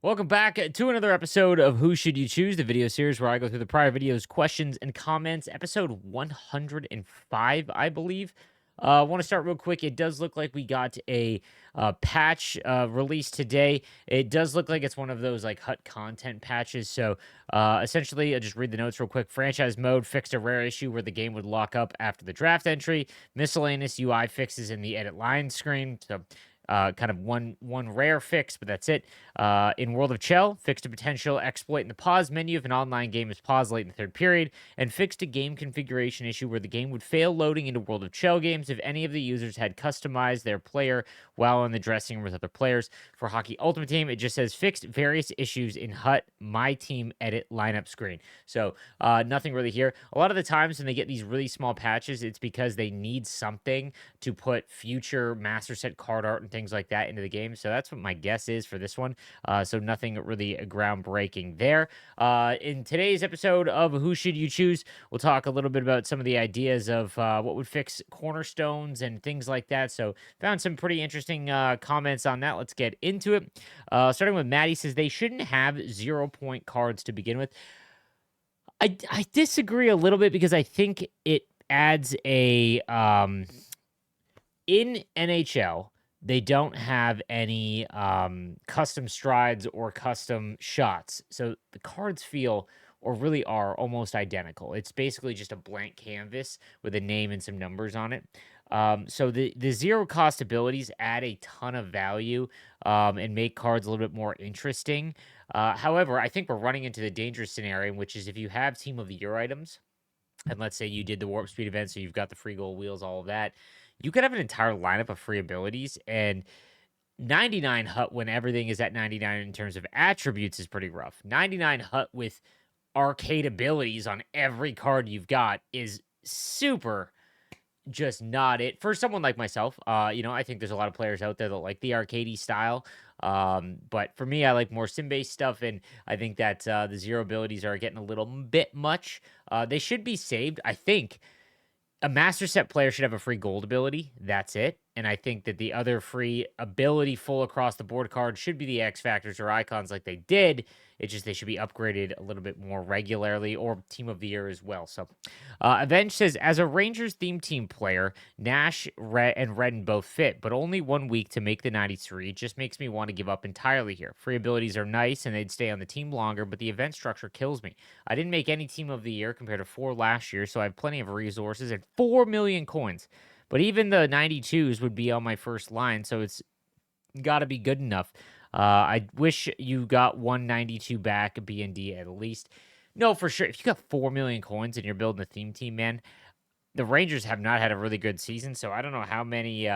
Welcome back to another episode of Who Should You Choose, the video series where I go through the prior videos, questions, and comments. Episode 105, I believe. I want to start real quick. It does look like we got a patch released today. It does look like it's one of those like HUT content patches. So essentially, I'll just read the notes real quick. Franchise mode fixed a rare issue where the game would lock up after the draft entry. Miscellaneous UI fixes in the edit line screen. So kind of one rare fix, but that's it. In World of Chell, fixed a potential exploit in the pause menu if an online game is paused late in the third period, and fixed a game configuration issue where the game would fail loading into World of Chell games if any of the users had customized their player while in the dressing room with other players. For Hockey Ultimate Team, it just says fixed various issues in HUT My Team edit lineup screen. So nothing really here. A lot of the times when they get these really small patches, it's because they need something to put future master set card art and things like that into the game. So that's what my guess is for this one. So nothing really groundbreaking there. In today's episode of Who Should You Choose, we'll talk a little bit about some of the ideas of what would fix cornerstones and things like that. So found some pretty interesting comments on that. Let's get into it. Starting with Maddie says they shouldn't have 0-point cards to begin with. I disagree a little bit because I think it adds a in NHL, they don't have any custom strides or custom shots. So the cards feel, or really are, almost identical. It's basically just a blank canvas with a name and some numbers on it. So the zero cost abilities add a ton of value and make cards a little bit more interesting. However, I think we're running into the dangerous scenario, which is if you have Team of the Year items, and let's say you did the Warp Speed event, so you've got the free gold wheels, all of that, you could have an entire lineup of free abilities, and 99 HUT when everything is at 99 in terms of attributes is pretty rough. 99 HUT with arcade abilities on every card you've got is super just not it for someone like myself. I think there's a lot of players out there that like the arcadey style. But for me, I like more sim-based stuff, and I think that the zero abilities are getting a little bit much. They should be saved. I think a master set player should have a free gold ability. That's it. And I think that the other free ability full across the board cards should be the X Factors or icons like they did. It's just they should be upgraded a little bit more regularly, or Team of the Year as well. So Avenge says, as a Rangers theme team player, Nash and Redden both fit, but only 1 week to make the 93 just makes me want to give up entirely here. Free abilities are nice and they'd stay on the team longer, but the event structure kills me. I didn't make any Team of the Year compared to 4 last year, so I have plenty of resources and 4 million coins. But even the 92s would be on my first line, so it's got to be good enough. I wish you got 192 back, B&D at least. No, for sure. If you got 4 million coins and you're building a theme team, man, the Rangers have not had a really good season, so I don't know how many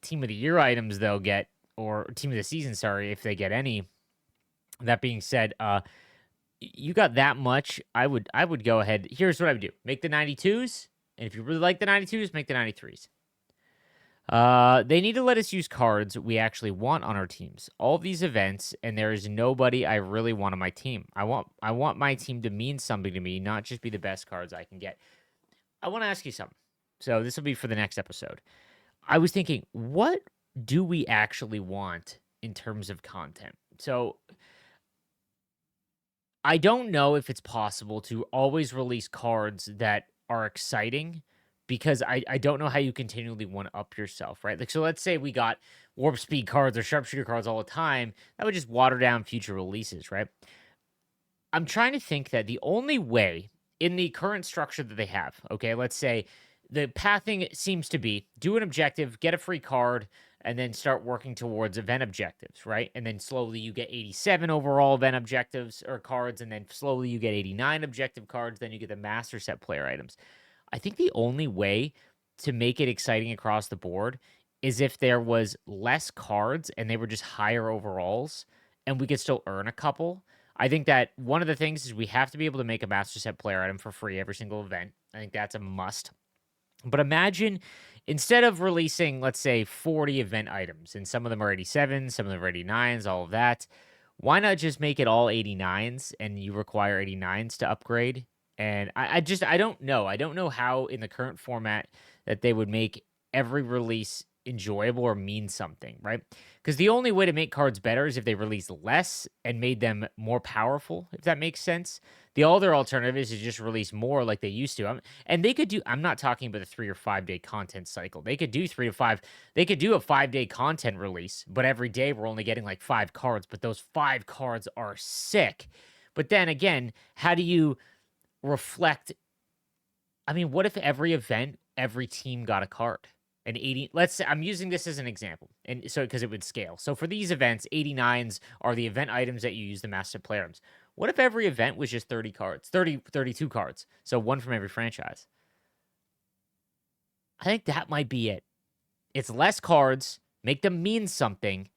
Team of the Year items they'll get, or Team of the Season, sorry, if they get any. That being said, you got that much. I would go ahead. Here's what I would do: make the 92s, and if you really like the 92s, make the 93s. They need to let us use cards we actually want on our teams. All of these events, and there is nobody I really want on my team. I want my team to mean something to me, not just be the best cards I can get. I want to ask you something. So this will be for the next episode. I was thinking, what do we actually want in terms of content? So I don't know if it's possible to always release cards that are exciting, because I don't know how you continually one up yourself, right? Like, so let's say we got warp speed cards or sharpshooter cards all the time. That would just water down future releases, right? I'm trying to think that the only way in the current structure that they have, okay, let's say the pathing seems to be do an objective, get a free card, and then start working towards event objectives, right? And then slowly you get 87 overall event objectives or cards, and then slowly you get 89 objective cards, then you get the master set player items. I think the only way to make it exciting across the board is if there was less cards and they were just higher overalls and we could still earn a couple. I think that one of the things is we have to be able to make a master set player item for free every single event. I think that's a must. But imagine instead of releasing, let's say, 40 event items, and some of them are 87, some of them are 89s, all of that, why not just make it all 89s and you require 89s to upgrade? And I don't know. I don't know how in the current format that they would make every release enjoyable or mean something, right? Because the only way to make cards better is if they release less and made them more powerful, if that makes sense. The other alternative is to just release more like they used to. And they could do, I'm not talking about a 3 or 5 day content cycle. They could do 3 to 5, they could do a 5 day content release, but every day we're only getting like 5 cards, but those 5 cards are sick. But then again, how do you reflect? I mean, what if every event, every team got a card? And 80, let's say I'm using this as an example. And so because it would scale. So for these events, 89s are the event items that you use the master player items. What if every event was just 30 cards, 32 cards? So one from every franchise. I think that might be it. It's less cards, make them mean something.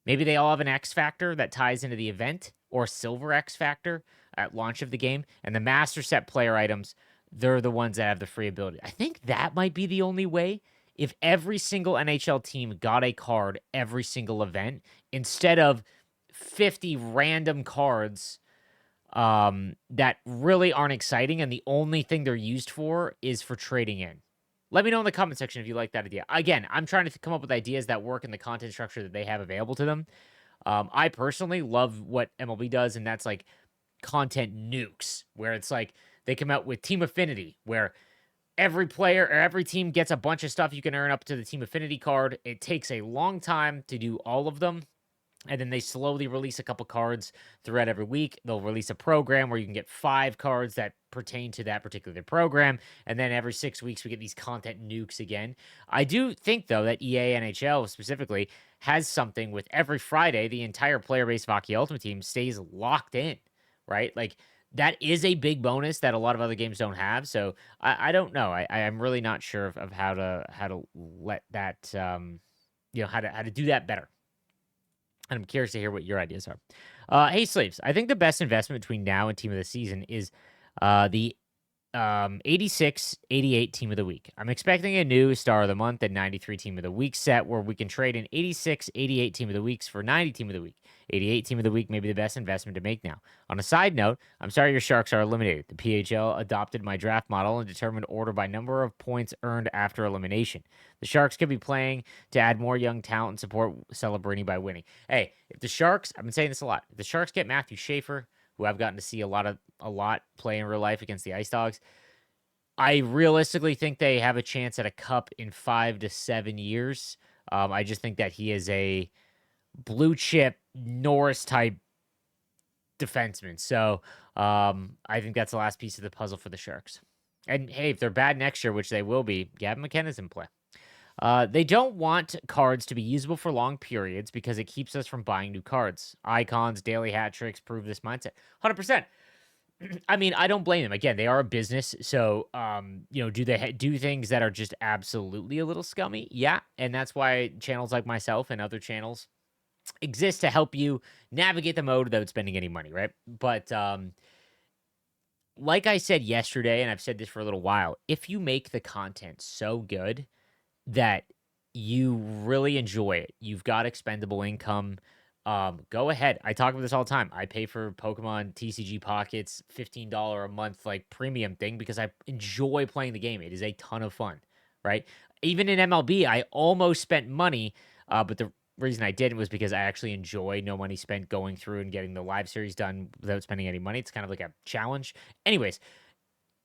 Maybe they all have an X factor that ties into the event or silver X factor at launch of the game. And the master set player items, they're the ones that have the free ability. I think that might be the only way. If every single NHL team got a card every single event instead of 50 random cards that really aren't exciting and the only thing they're used for is for trading in. Let me know in the comment section if you like that idea. Again, I'm trying to come up with ideas that work in the content structure that they have available to them. I personally love what MLB does, and that's like content nukes, where it's like they come out with Team Affinity, where every player or every team gets a bunch of stuff you can earn up to the Team Affinity card. It takes a long time to do all of them. And then they slowly release a couple cards throughout every week. They'll release a program where you can get 5 cards that pertain to that particular program. And then every 6 weeks, we get these content nukes again. I do think, though, that EA NHL specifically has something with every Friday, the entire player-based Hockey Ultimate Team stays locked in, right? Like, that is a big bonus that a lot of other games don't have. So I don't know. I'm really not sure of how to let that, how to do that better. And I'm curious to hear what your ideas are. Hey, Slaves, I think the best investment between now and team of the season is the 86-88 team of the week. I'm expecting a new star of the month and 93 team of the week set where we can trade an 86-88 team of the weeks for 90 team of the week. 88 team of the week may be the best investment to make now. On a side note, I'm sorry your Sharks are eliminated. The PHL adopted my draft model and determined order by number of points earned after elimination. The Sharks could be playing to add more young talent and support celebrating by winning. Hey, if the Sharks, I've been saying this a lot, if the Sharks get Matthew Schaefer, who I've gotten to see a lot play in real life against the Ice Dogs, I realistically think they have a chance at a cup in 5 to 7 years. I just think that he is a blue chip Norris type defenseman. So I think that's the last piece of the puzzle for the Sharks. And hey, if they're bad next year, which they will be, Gavin McKenna's in play. They don't want cards to be usable for long periods because it keeps us from buying new cards. Icons, daily hat tricks prove this mindset. 100%. I mean, I don't blame them. Again, they are a business, so do they do things that are just absolutely a little scummy? Yeah, and that's why channels like myself and other channels exist to help you navigate the mode without spending any money, right? But like I said yesterday, and I've said this for a little while, if you make the content so good that you really enjoy it, you've got expendable income, go ahead. I talk about this all the time. I pay for Pokemon TCG Pockets, $15 a month, like premium thing, because I enjoy playing the game. It is a ton of fun, right? Even in MLB, I almost spent money, but the reason I didn't was because I actually enjoy no money spent going through and getting the live series done without spending any money. It's kind of like a challenge. Anyways,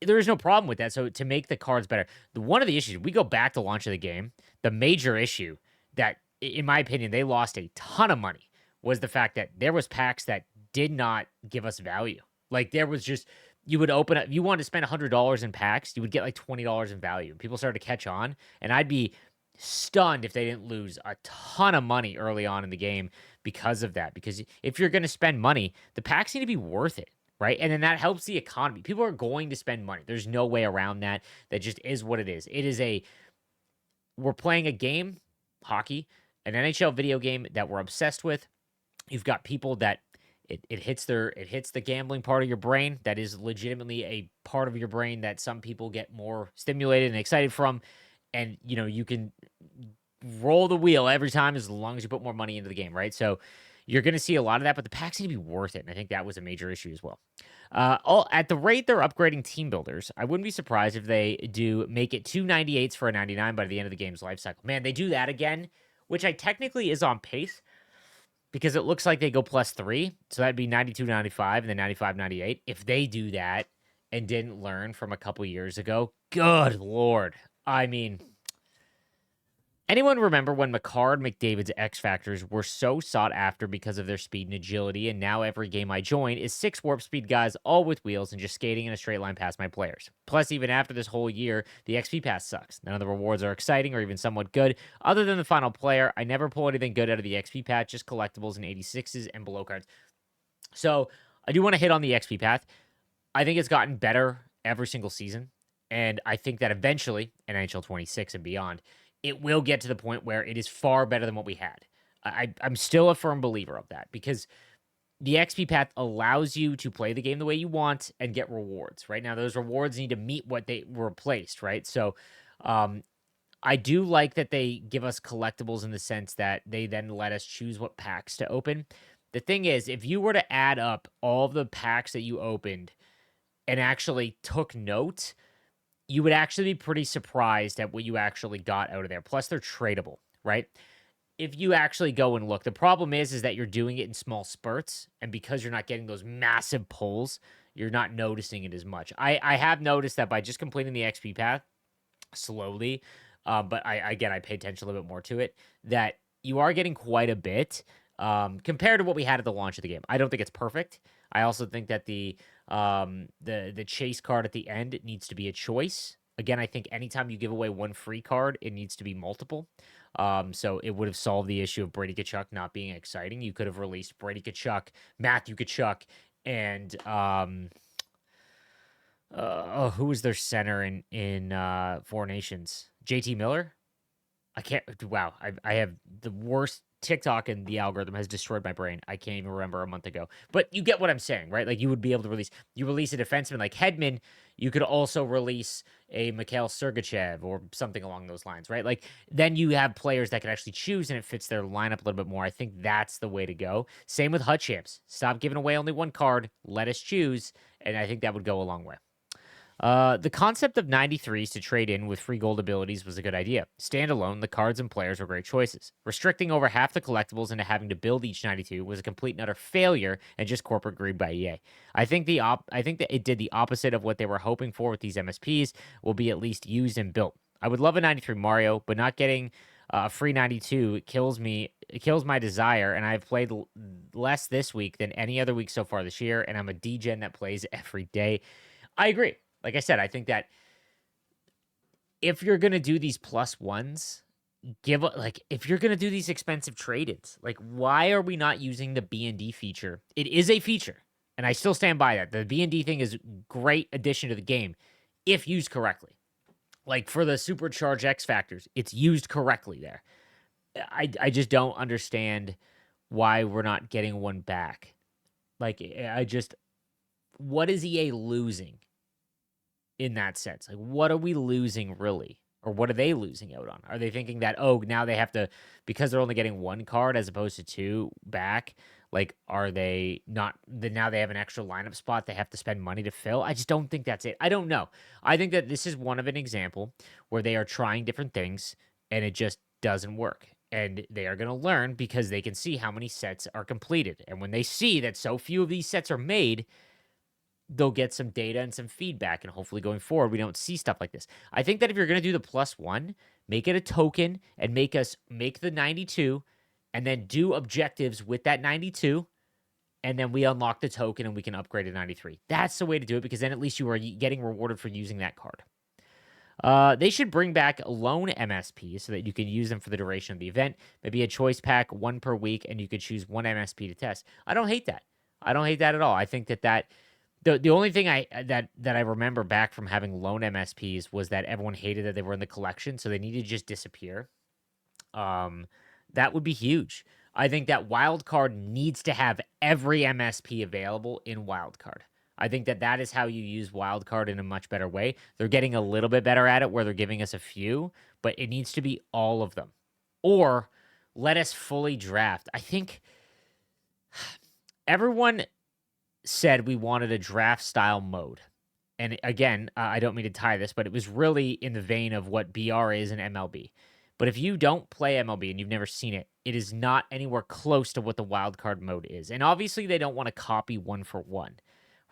there is no problem with that. So to make the cards better, one of the issues, we go back to launch of the game, the major issue that, in my opinion, they lost a ton of money was the fact that there was packs that did not give us value. Like there was just, you would open up, you wanted to spend $100 in packs, you would get like $20 in value. People started to catch on, and I'd be stunned if they didn't lose a ton of money early on in the game because of that. Because if you're going to spend money, the packs need to be worth it, right? And then that helps the economy. People are going to spend money. There's no way around that. That just is what it is. It is we're playing a game, hockey, an NHL video game that we're obsessed with. You've got people that it hits the gambling part of your brain. That is legitimately a part of your brain that some people get more stimulated and excited from. And, you can roll the wheel every time as long as you put more money into the game, right? So, You're going to see a lot of that, but the packs need to be worth it. And I think that was a major issue as well. At the rate they're upgrading team builders, I wouldn't be surprised if they do make it 298s for a 99 by the end of the game's life cycle. Man, they do that again, which I technically is on pace because it looks like they go +3. So that'd be 92, 95, and then 95, 98. If they do that and didn't learn from a couple years ago, good Lord. I mean, anyone remember when McCarr and McDavid's X Factors were so sought after because of their speed and agility, and now every game I join is 6 warp speed guys, all with wheels, and just skating in a straight line past my players. Plus, even after this whole year, the XP pass sucks. None of the rewards are exciting or even somewhat good. Other than the final player, I never pull anything good out of the XP path, just collectibles and 86s and below cards. So, I do want to hit on the XP path. I think it's gotten better every single season, and I think that eventually, in NHL 26 and beyond, it will get to the point where it is far better than what we had. I'm still a firm believer of that because the XP path allows you to play the game the way you want and get rewards. Right now, those rewards need to meet what they were placed, right? So, I do like that they give us collectibles in the sense that they then let us choose what packs to open. The thing is, if you were to add up all of the packs that you opened and actually took note, you would actually be pretty surprised at what you actually got out of there. Plus, they're tradable, right? If you actually go and look, the problem is that you're doing it in small spurts, and because you're not getting those massive pulls, you're not noticing it as much. I have noticed that by just completing the XP path slowly, but I pay attention a little bit more to it, that you are getting quite a bit compared to what we had at the launch of the game. I don't think it's perfect. I also think that the chase card at the end needs to be a choice. Again, I think anytime you give away one free card, it needs to be multiple. So it would have solved the issue of Brady Tkachuk not being exciting. You could have released Brady Tkachuk, Matthew Tkachuk, and who was their center in Four Nations? JT Miller? I can't. Wow, I have the worst TikTok, and the algorithm has destroyed my brain. I can't even remember a month ago. But you get what I'm saying, right? Like you would be able to release a defenseman like Hedman. You could also release a Mikhail Sergachev or something along those lines, right? Like then you have players that can actually choose, and it fits their lineup a little bit more. I think that's the way to go. Same with HUT champs. Stop giving away only one card. Let us choose, and I think that would go a long way. The concept of 93s to trade in with free gold abilities was a good idea. Standalone, the cards and players were great choices. Restricting over half the collectibles into having to build each 92 was a complete and utter failure and just corporate greed by EA. I think that it did the opposite of what they were hoping for with these MSPs. Will be at least used and built. I would love a 93 Mario, but not getting a free 92 kills me. It kills my desire, and I've played less this week than any other week so far this year, and I'm a DGen that plays every day. I agree. Like I said, I think that if you're going to do these +1s, if you're going to do these expensive trade-ins, like why are we not using the B&D feature? It is a feature, and I still stand by that. The B&D thing is a great addition to the game if used correctly. Like for the supercharged X Factors, it's used correctly there. I just don't understand why we're not getting one back. Like what is EA losing in that sense? Like, what are we losing really? Or what are they losing out on? Are they thinking that, oh, now they have to, because they're only getting one card as opposed to two back, like, are they not, now they have an extra lineup spot they have to spend money to fill? I just don't think that's it. I don't know. I think that this is one of an example where they are trying different things and it just doesn't work. And they are going to learn because they can see how many sets are completed. And when they see that so few of these sets are made, they'll get some data and some feedback, and hopefully going forward, we don't see stuff like this. I think that if you're going to do the +1, make it a token and make the 92 and then do objectives with that 92, and then we unlock the token and we can upgrade to 93. That's the way to do it because then at least you are getting rewarded for using that card. They should bring back loan MSPs so that you can use them for the duration of the event. Maybe a choice pack, one per week, and you could choose one MSP to test. I don't hate that. I don't hate that at all. I think that the only thing that I remember back from having loan MSPs was that everyone hated that they were in the collection, so they needed to just disappear. That would be huge. I think that Wildcard needs to have every MSP available in Wildcard. I think that is how you use Wildcard in a much better way. They're getting a little bit better at it where they're giving us a few, but it needs to be all of them. Or let us fully draft. I think everyone said we wanted a draft style mode. And again, I don't mean to tie this, but it was really in the vein of what BR is in MLB. But if you don't play MLB and you've never seen it, it is not anywhere close to what the wild card mode is. And obviously, they don't want to copy one for one,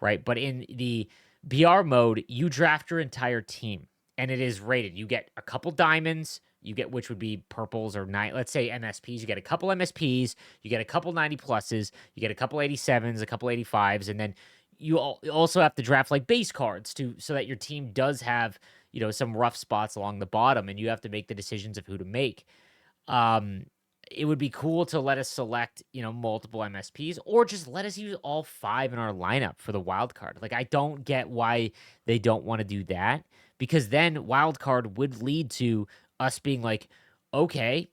right? But in the BR mode, you draft your entire team and it is rated. You get a couple diamonds, you get which would be purples or nine, let's say MSPs. You get a couple MSPs, you get a couple 90 pluses, you get a couple 87s, a couple 85s, and then you also have to draft like base cards to so that your team does have, some rough spots along the bottom, and you have to make the decisions of who to make. Um, it would be cool to let us select, multiple MSPs, or just let us use all five in our lineup for the wild card. Like, I don't get why they don't want to do that, because then wild card would lead to us being like, okay,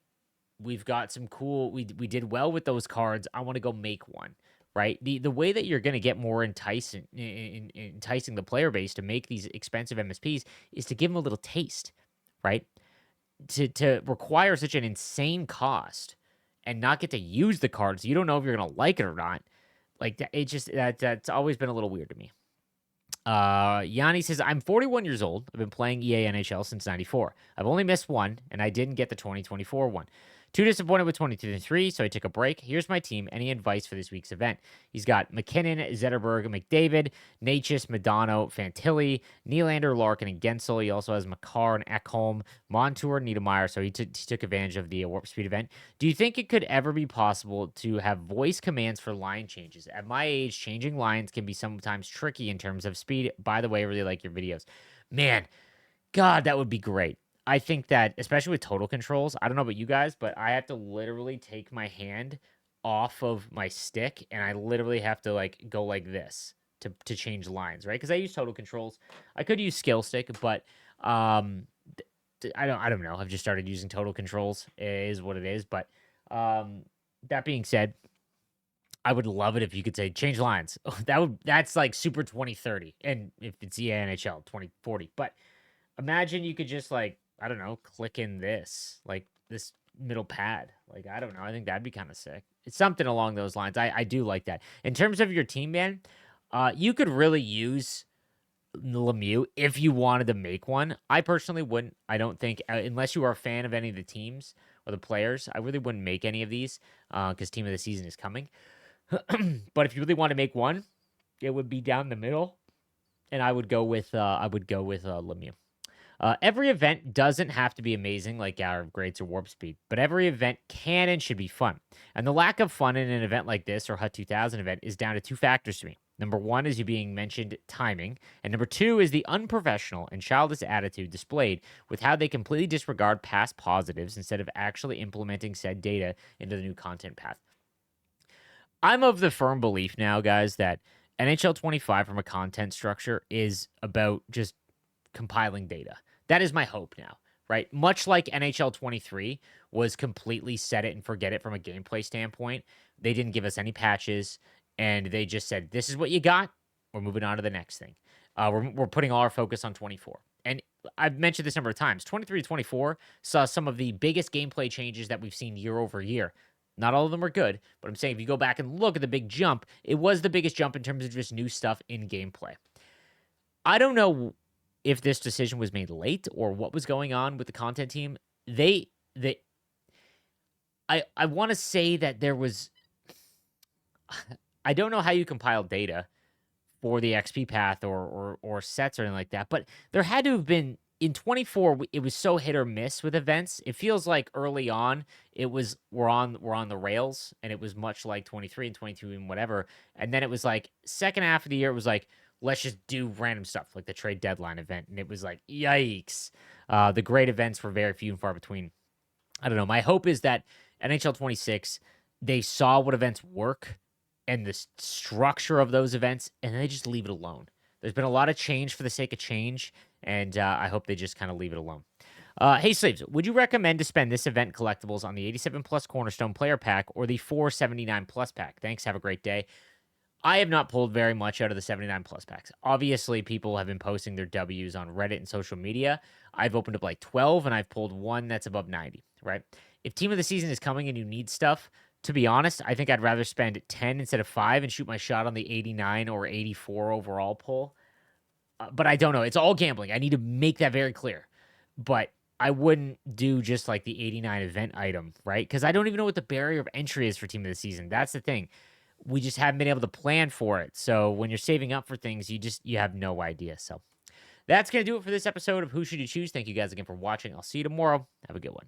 we've got some cool, we did well with those cards. I want to go make one. Right. The way that you're going to get more enticing the player base to make these expensive MSPs is to give them a little taste, right? To require such an insane cost and not get to use the cards, you don't know if you're gonna like it or not. Like that, that's always been a little weird to me. Yanni says, I'm 41 years old. I've been playing EA NHL since 94. I've only missed one, and I didn't get the 2024 one. Too disappointed with 2023, so I took a break. Here's my team. Any advice for this week's event? He's got McKinnon, Zetterberg, McDavid, Natchez, Madonna, Fantilli, Nylander, Larkin, and Gensel. He also has Makar and Ekholm, Montour, Niedermeyer, so he took advantage of the Warp Speed event. Do you think it could ever be possible to have voice commands for line changes? At my age, changing lines can be sometimes tricky in terms of speed. By the way, I really like your videos. Man, God, that would be great. I think that, especially with total controls, I don't know about you guys, but I have to literally take my hand off of my stick, and I literally have to like go like this to change lines, right? Because I use total controls. I could use skill stick, but I don't know. I've just started using total controls. It is what it is. But that being said, I would love it if you could say change lines. That's like super 2030, and if it's EA NHL 2040, but imagine you could just like, I don't know, click in like this middle pad. Like, I don't know. I think that'd be kind of sick. It's something along those lines. I do like that. In terms of your team, man, you could really use Lemieux if you wanted to make one. I personally wouldn't. I don't think, unless you are a fan of any of the teams or the players, I really wouldn't make any of these because team of the season is coming. But if you really want to make one, it would be down the middle, and I would go with Lemieux. Every event doesn't have to be amazing like Hour of Greats or Warp Speed, but every event can and should be fun. And the lack of fun in an event like this or HUT 2000 event is down to two factors to me. Number one is you being mentioned timing, and number two is the unprofessional and childish attitude displayed with how they completely disregard past positives instead of actually implementing said data into the new content path. I'm of the firm belief now, guys, that NHL 25 from a content structure is about just compiling data. That is my hope now, right? Much like NHL 23 was completely set it and forget it from a gameplay standpoint. They didn't give us any patches, and they just said, this is what you got. We're moving on to the next thing. We're putting all our focus on 24. And I've mentioned this a number of times. 23 to 24 saw some of the biggest gameplay changes that we've seen year over year. Not all of them are good, but I'm saying if you go back and look at the big jump, it was the biggest jump in terms of just new stuff in gameplay. I don't know if this decision was made late or what was going on with the content team. I want to say that there was, I don't know how you compile data for the XP path or sets or anything like that, but there had to have been in 24. It was so hit or miss with events. It feels like early on it was we're on the rails, and it was much like 23 and 22 and whatever. And then it was like second half of the year, it was like, let's just do random stuff like the trade deadline event. And it was like, yikes. The great events were very few and far between. I don't know. My hope is that NHL 26, they saw what events work and the structure of those events, and they just leave it alone. There's been a lot of change for the sake of change, and I hope they just kind of leave it alone. Hey, Slaves, would you recommend to spend this event collectibles on the 87 plus Cornerstone player pack or the 479 plus pack? Thanks. Have a great day. I have not pulled very much out of the 79 plus packs. Obviously, people have been posting their W's on Reddit and social media. I've opened up like 12, and I've pulled one that's above 90, right? If team of the season is coming and you need stuff, To be honest, I think I'd rather spend 10 instead of 5 and shoot my shot on the 89 or 84 overall pull. But I don't know. It's all gambling. I need to make that very clear. But I wouldn't do just like the 89 event item, right? Because I don't even know what the barrier of entry is for team of the season. That's the thing. We just haven't been able to plan for it. So when you're saving up for things, you have no idea. So that's gonna do it for this episode of Who Should You Choose. Thank you guys again for watching. I'll see you tomorrow. Have a good one.